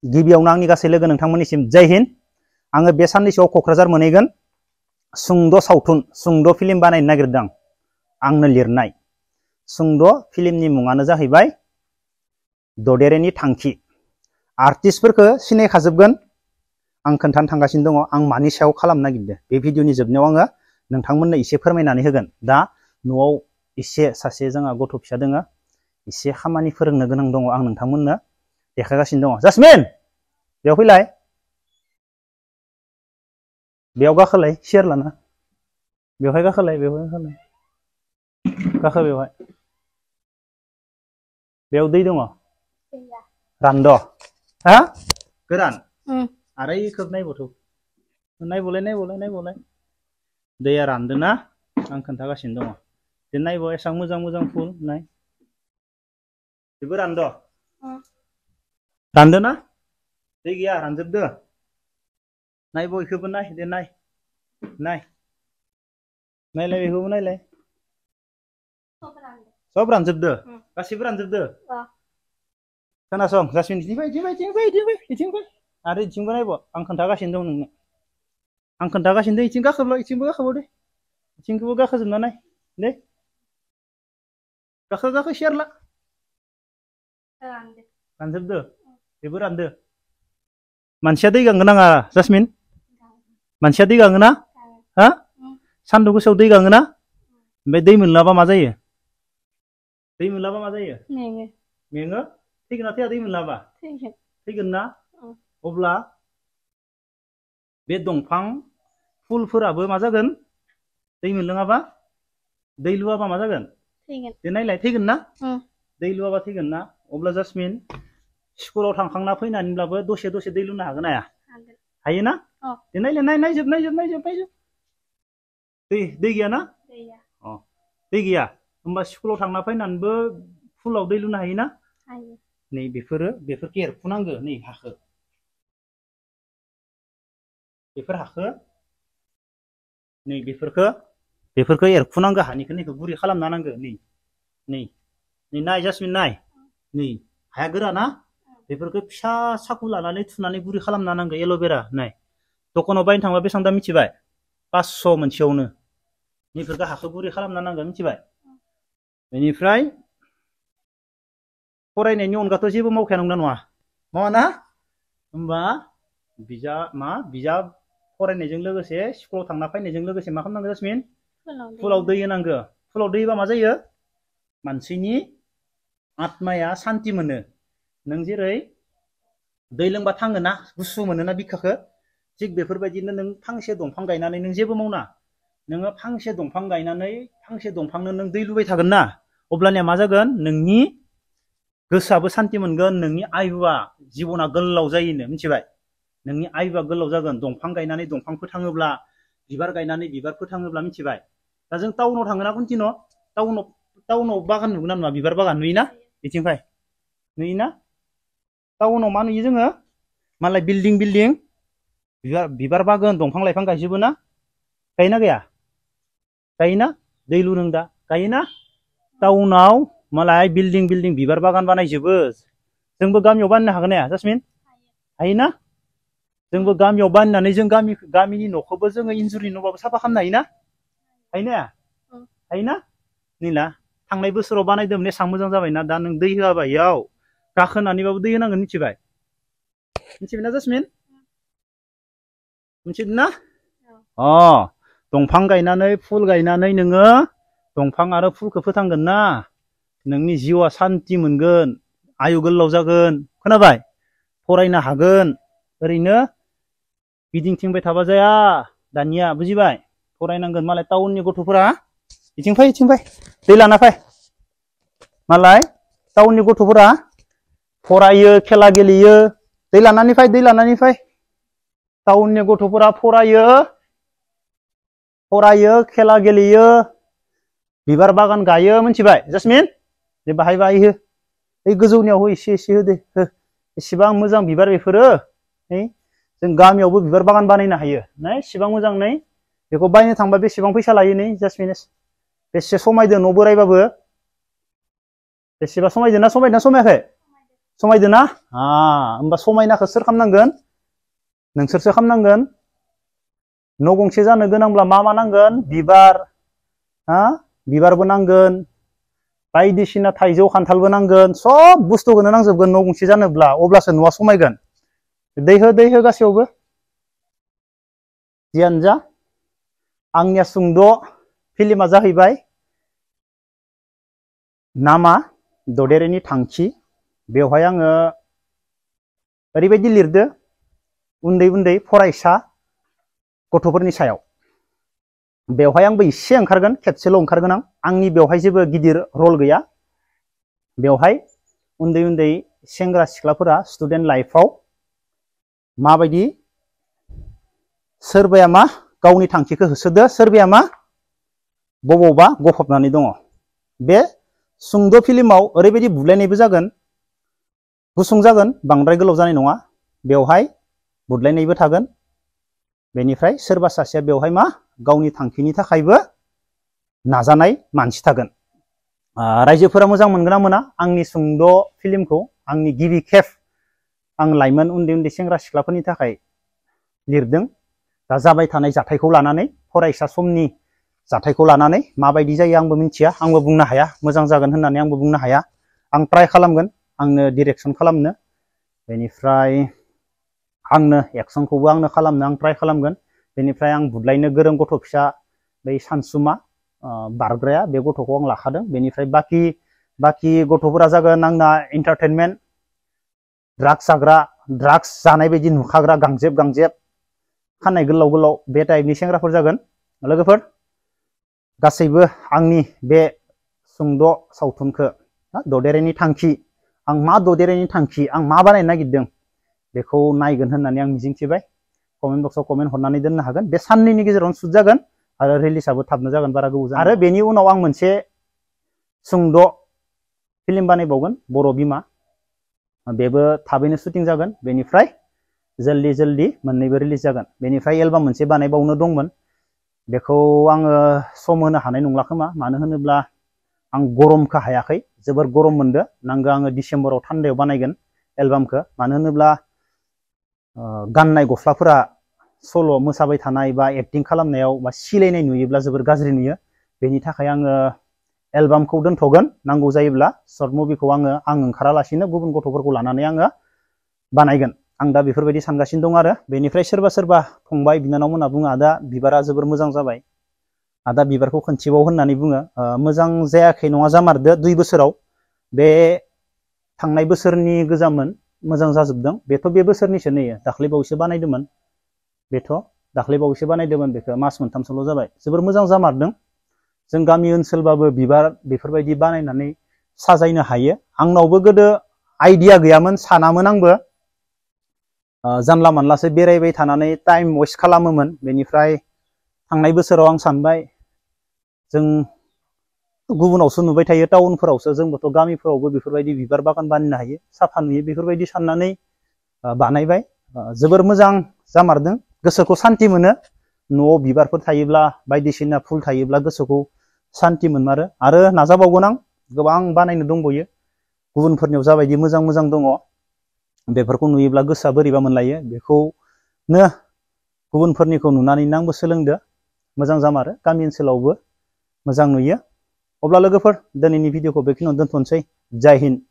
गिबियावनो आंनि गासै लोगो नोंथांमोननिसिम जय हिन्द। आङो बे साननैसोआव क'क्राझार मोनहैगोन। सुंद' सावथुन सुंद' फिल्म बानायनो नागिरदों आंनो लिरनाय। सुंद' फिल्मनि मुङानो जाहैबाय ददेरेनि थांखि। आर्टिस्टफोरखौ सिनायखाजोबगोन आं खोन्थानो थांगासिनो दङ आं मानि सायाव खालामनो नागिरदों। बे भिडिअनि जोबनायाव आङो नोंथांमोननो एसे फोरमायनानै होगोन। दा न'आव एसे सासे जोंहा गथ' फिसा दोङो, एसे खामानि फोरोंनो गोनां दङ, आं नोंथांमोननो देखायगासिनो दङ। जासमिन बेयाव फैलाय, बेयाव गाखोलाय, सियार लाना बेवहाय गाखोलाय, बेवहाय गाखोलाय, गाखो बेवहाय। बेयाव दै दङ रानद' हा गोरान आरो खोब नायबोथ' नायबलाय दैया रानदों ना आं खोन्थागासिनो दङ। दे नायबो एसेबां मोजां मोजां फुल नाय, बेबो रानद' रानदो ना दै गैया रानजोबदो। नाय बयखौबो नाय, दे नाय नाय नायलाय, बेखौबो नायलाय, सब रानजोबदो, गासिबो रानजोबदो। खोनासं जासमिन, इथिं फै, इथिं फै आरो इथिंबो नायबो, आं खोन्थागासिनो दं नोंनो, आं खोन्थागासिनो दं। इथिं गाखोब्ला इथिंबो गाखोबाव दे, इथिंखौबो गाखोजोबना नाय दे, गाखो सियार ला। रानजोबदो, बेबो रानदो। मानसिया दै गांगोन नाङा जासमिन? मानसिया दै गाङोना? हा सान्दुं गोसायाव दै गाङोना? ओमफ्राय दै मोनलाबा मा जायो? दै मोनलाबा मा जायो? मेङो। थैगोन ना थैया दै मोनलाबा? थैगोन ना? अब्ला बे दंफां फुलफोराबो मा जागोन? दै मोनलोङाबा, दै लुवाबा मा जागोन? दे नायलाय, थैगोन ना? दै लुवाबा थैगोन ना? अब्ला जासमिन स्कुलाव थांखांना फैनानैब्लाबो दसे दसे दै लुनो हागोन हाया? हायोना? दे नायलाय, नायजोब दै गैया ना? अ दै गैया। होमबा स्कुलाव थांना फैनानैबो फुलाव दै लुनो हायोना? नै बेफोरखौ एरखुनांगो। नै हाखो, बेफोर हाखो, नै बेफोरखौ एरखुनांगो। हानिखौ नैखौ गुरै खालामना नांगो। नै नाय जासमिन, नाय नै हाया गोरा ना? बेफोरखौ फिसा साखु लानानै थुनानै गुरै खालामना नांगो। एल'भेरा नाय दखानाव बायनो थांबा बेसेबां दाम मिथिबाय? 500 मोनसेयावनो। बेफोरखौ हाखौ गुरै खालामना नांगो, मिथिबाय? बेनिफ्राय फरायनायनि अनगाथ' जेबो मावखाया नंना नङा? मावा ना? होमबा बिजाब फरायनायजों लोगोसे स्कुलाव थांना फैनायजों लोगोसे मा खालामनांगौ जासमिन? फुलाव दै होनांगो। फुलाव दै होबा मा जायो? मानसिनि आत्माया सान्ति मोनो। नों जेरै दै लोंबा थाङोना, गुसु मोनोना बिखाखौ, थिग बेफोरबायदिनो नों फांसे दंफां गायनानै नों जेबो मावना, नोङो फांसे दंफां गायनानै फांसे दंफांनो नों दै लुबाय थागोन ना, अब्लानिया मा जागोन? नोंनि गोसोआबो सान्ति मोनगोन, नोंनि आयुआ, जिबना गोलाव जायोनो, मिथिबाय? नोंनि आयुआ गोलाव जागोन। दंफां गायनानै दंफां फोथाङोब्ला, बिबार गायनानै बिबार फोथाङोब्ला, मिथिबाय? दा जों टाउनाव थाङोना कन्टिनिउ, टाउनाव बागान नुगोन ना नुवा? बिबार बागान नुयोना? बिथिं फै, नुयोना? टाउनाव मा नुयो जोङो? मालाय बिल्डिं बिबार बागान, दंफां लाइफां गायजोबो ना? गायोना गाया? गायोना? दै लुदों दा, गायोना? टाउनाव मालाय बिल्डिं बिबार बागान बानायजोबो। जोंबो गामियाव बानायनो हागोन ना हाया जासमिन? हायोना? जोंबो गामियाव बानायनानै जों गामिनि न'खौबो जोङो इन्जुरनि न'बाबो साफा खालामनो हायोना? हायोना हाया? हायोना? नैला थांनाय बोसोराव बानायदोंमोन, एसां मोजां जाबायना। दा नों दै होआबा इयाव गाखोनानैबाबो दै होनांगोन, मिथिबाय? मिथिबायना जासमिन? मिथिदों ना? दंफां गायनानै, फुल गायनानै नोङो दंफां आरो फुलखौ फोथांगोन ना, नोंनि जिउआ सान्ति मोनगोन, आयु गोलाव जागोन। खोनाबाय? फरायनो हागोन। ओरैनो गिदिंथिंबाय थाबा जाया दानिया, बुजिबाय? फरायनांगोन। मालाय टाउननि गथ'फोरा इथिं फै, दै लाना फै। मालाय टाउननि गथ'फोरा फरायो, खेला गेलेयो। दै लानानै फै। टाउननि गथ'फोरा फरायो, खेला गेलेयो, बिबार बागान गायो, मिथिबाय जासमिन? दे बाहाय हो, ओइ गोजौनियाव हो, एसे होदे, हो। एसेबां मोजां बिबार बेफोरो। जों गामियावबो बिबार बागान बानायनो हायो। एसेबां मोजां नै, बेखौ बायनो थांबा बेसेबां फैसा लायो नै जासमिन? बेसे समायदो न' बोरायबाबो? बेसेबा समायदों ना समायाखै? समायदो ना होमबा समायनाखौ सोर खालामनांगोन नोंसोरसो खालामनांगोन न' गंसे जानो गोनांब्ला मा नांगोन बिबार बिबारबो नांगोन बायदिसिना थाइजौ खान्थालबो नांगोन सब बुस्थुखौनो नांजोबगोन न' गंसे जानोब्ला अब्लासो न'आ समायगोन दै हो गासैयावबो जियानो जा आंनिया सुंद' फिल्मा जाहैबाय नामा ददेरेनि थांखि बेवहाय आङो ओरैबायदि लिरदो उन्दै फरायसा गथ'फोरनि सायाव बेवहाय आंबो एसे ओंखारगोन खेबसेल' ओंखारगोन आंनि बेवहाय जेबो गिदिर रल गैया बेवहाय उन्दै सेंग्रा सिख्लाफोरा स्टुडेन्ट लाइफआव माबायदि सोरबाया मा गावनि थांखिखौ होसोदो सोरबाया मा बबावबा गफबनानै दङ बे सुंद' फिल्माव ओरैबायदि बुलायनायबो जागोन गुसुं जागोन बांद्राय गोलाव जानाय नङा बेवहाय बुलायनायबो थागोन बेनिफ्राय सोरबा सासेया बेवहाय मा गावनि थांखिनि थाखायबो नाजानाय मानसि थागोन रायजोफोरा मोजां मोनगोन ना मोना आंनि सुंद' फिल्मखौ आंनि गिबि खेब आं लाइमोन उन्दै सेंग्रा सिख्लाफोरनि थाखाय लिरदों दा जाबाय थानाय जाथायखौ लानानै फरायसा समनि जाथायखौ लानानै माबायदि जायो आंबो मिथिया आंबो बुंनो हाया मोजां जागोन होननानै आंबो बुंनो हाया आं ट्राइ खालामगोन आंनो डिरेक्सन खालामनो बेनिफ्राय आंनो एक्सनखौबो आंनो खालामनो आं ट्राइ खालामगोन बेनिफ्राय आं बुदलायनो गोरों गथ' फिसा बै सानसुमा बारग्राया बे गथ'खौ आं लाखादों बेनिफ्राय बाखि गथ'फोरा जागोन आंना एन्टारटेनमेन्ट ड्राग्स जानाय बायदि नुखाग्रा गांजेब खानाय गोलाव बे टाइपनि सेंग्राफोर जागोन लोगोफोर गासैबो आंनि बे सुंद' सावथुनखौ ददेरेनि थांखि आं मा ददेरेनि थांखि आं मा बानायनो नागिरदों बेखौ नायगोन होननानै आं मिजिंथिबाय कमेन्ट बक्सआव कमेन्ट हरनानै दोननो हागोन बे साननैनि गेजेरावनो सुट जागोन आरो रिलिजआबो थाबनो जागोन बारा गोबाव जागोन आरो बेनि उनाव आं मोनसे सुंद' फिल्म बानायबावगोन बर' बिमा बेबो थाबैनो शुटिं जागोन बेनिफ्राय जल्दि मोननैबो रिलिज जागोन बेनिफ्राय एलबाम मोनसे बानायबावनो दंमोन बेखौ आङो सम होनो हानाय नंला खोमा मानो होनोब्ला आं गरमखौ हायाखै जोबोर गरम मोनदो नांगौ आङो डिसेम्बराव थान्दायाव बानायगोन एलबामखौ मानो होनोब्ला गाननाय गस्लाफोरा सल' मोसाबाय थानाय बा एक्टिं खालामनायाव बा सिलायनाय नुयोब्ला जोबोर गाज्रि नुयो बेनि थाखाय आङो एलबामखौ दोनथ'गोन नांगौ जायोब्ला सर्ट मुभिखौ आं ओंखारालासिनो गुबुन गथ'फोरखौ लानानै आङो बानायगोन आं दा बेफोरबायदि सानगासिनो दं आरो बेनिफ्राय सोरबा फंबाय बिनानावमोना बुङो आदा बिबारा जोबोर मोजां जाबाय आदा बिबारखौ खनसेबाव होननानै बुङो मोजां जायाखै नङा जामारदो 2 बोसोराव बे थांनाय बोसोरनि गोजामोन मोजां जाजोबदों बेथ' बे बोसोरनिसो नै दाख्लै बावैसो बानायदोंमोन बेखौ मास मोनथामसोल' जाबाय जोबोर मोजां जामारदों जों गामि ओनसोलबाबो बिबार बेफोरबायदि बानायनानै साजायनो हायो आंनावबो गोदो आइडिया गैयामोन सानामोन आंबो जानला मानलासो बेरायबाय थानानै टाइम वेस्ट खालामोमोन बेनिफ्राय थांनाय बोसोराव आं सानबाय जों गुबुनावसो नुबाय थायो टाउनफोरावसो जोंबोथ' गामिफोरावबो बेफोरबायदि बिबार बागान बानायनो हायो साफा नुयो बेफोरबायदि साननानै बानायबाय जोबोर मोजां जामारदों गोसोखौ सान्ति मोनो न'आव बिबारफोर थायोब्ला बायदिसिना फुल थायोब्ला गोसोखौ सान्ति मोनमारो आरो नाजाबावगोन आं गोबां बानायनो दंबावयो गुबुनफोरनियाव जाबायदि मोजां दङ बेफोरखौ नुयोब्ला गोसोआ बोरैबा मोनलायो बेखौनो गुबुनफोरनिखौ नुनानैनो आंबो सोलोंदो मोजां जामारो गामि ओनसोलावबो मोजां नुयो अब्ला लोगोफोर दिनैनि भिडिअखौ बेखिनियावनो दोनथ'नोसै जय हिन्द।